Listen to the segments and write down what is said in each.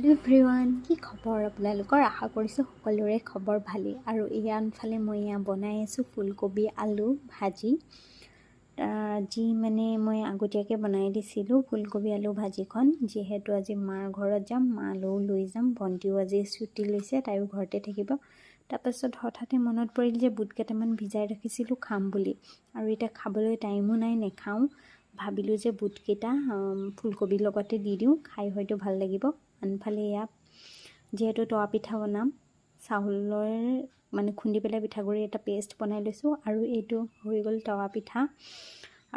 hello everyone की खबर आपलोकर आशा करिছো সকলোৰে खबर ভালেই আৰু ইয়ানফালে মই বনাই আছো ফুলকবি আলু ভাজি যি মানে মই আগতীয়াকৈ বনাই দিছিলো ফুলকবি আলু ভাজিখন যেহেতু আজি মাৰ ঘৰত যাম মালও লৈ যাম ভন্টিও আজি ছুটি লৈছে তাইও ঘৰতে থাকিব তাৰপাছত হঠাতে মনত পৰিল যে বুট কেইটামান ভিজাই ৰাখিছিলো খাম বুলি আৰু এটা খাবলৈ টাইমো নাই নেখাও ভাবিলো যে বুট কেইটা ফুলকবিৰ লগতে দি দিও খাই হয়তো ভাল লাগিব আনফালে ইয়াত যেহেতু তৱা পিঠা বনাম চাউলৰ মানে খুন্দি পেলাই পিঠাগুৰি এটা পেষ্ট বনাই লৈছো আৰু এইটো হৈ গল তৱা পিঠা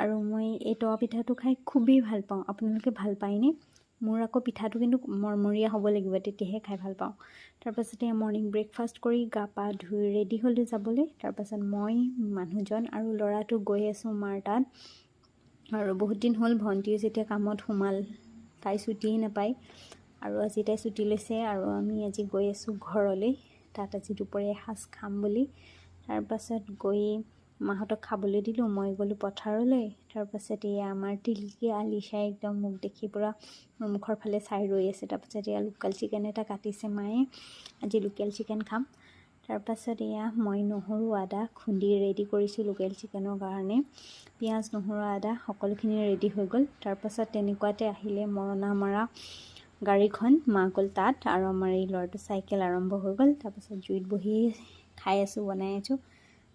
আৰু মই এই তৱা পিঠাটো খাই খুবেই ভাল পাওঁ আপোনালোকে ভাল পায়নে মোৰ আকৌ পিঠাটো কিন্তু মৰমৰীয়া হ'ব লাগিব তেতিয়াহে খাই ভাল পাওঁ তাৰপাছতে মৰ্নিং ব্ৰেকফাষ্ট কৰি গা পা ধুই ৰেডি হ'লো যাবলৈ তাৰপাছত মই মানুহজন আৰু ল'ৰাটো গৈ আছো মাৰ তাত আৰু বহুত দিন হ'ল ভন্টিয়ে যেতিয়া কামত সোমাল তাই ছুটিয়ে নাপায় আৰু আজি তাই ছুটি লৈছে আৰু আমি আজি গৈ আছো ঘৰলৈ তাত আজি দুপৰীয়া সাজ খাম বুলি তাৰপাছত গৈ মাহতক খাবলৈ দিলো মই গলো পথাৰলৈ তাৰপাছত এই আমাৰ তিলকি আলিশাই একদম মুখ দেখি পুৰা মুখৰ ফালে চাই ৰৈ আছে তাৰপাছত এই লোকেল চিকেন এটা কাটিছে মায়ে আজি লোকেল চিকেন খাম তাৰপাছত এয়া মই নহৰু আদা খুন্দি ৰেডি কৰিছোঁ লোকেল চিকেনৰ কাৰণে পিঁয়াজ নহৰু আদা সকলোখিনি ৰেডি হৈ গ'ল তাৰপাছত তেনেকুৱাতে আহিলে মৰণা মৰা গাড়ীখন মা গ'ল তাত আৰু আমাৰ এই ল'ৰাটো চাইকেল আৰম্ভ হৈ গ'ল তাৰপাছত জুইত বহি খাই আছোঁ বনাই আছোঁ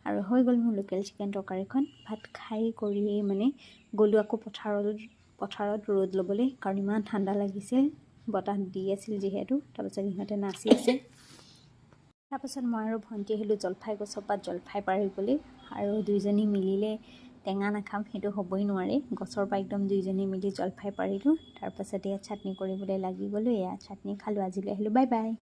আৰু হৈ গ'ল মোৰ লোকেল চিকেন তৰকাৰীখন ভাত খাই কৰি মানে গ'লোঁ আকৌ পথাৰত ৰ'দ ল'বলৈ কাৰণ ইমান ঠাণ্ডা লাগিছিল বতাহ দি আছিল যিহেতু তাৰপাছত ইহঁতে নাচি আছে তাৰপাছত মই আৰু ভন্টি আহিলোঁ জলফাই গছৰ পাত জলফাই পাৰিবলৈ আৰু দুইজনী মিলিলে টেঙা নাখাম সেইটো হ'বই নোৱাৰে গছৰ পৰা একদম দুইজনী মিলি জলফাই পাৰিলোঁ তাৰপাছত এয়া চাটনি কৰিবলৈ লাগি গ'লোঁ এয়া চাটনি খালোঁ আজিলৈ আহিলোঁ বাই বাই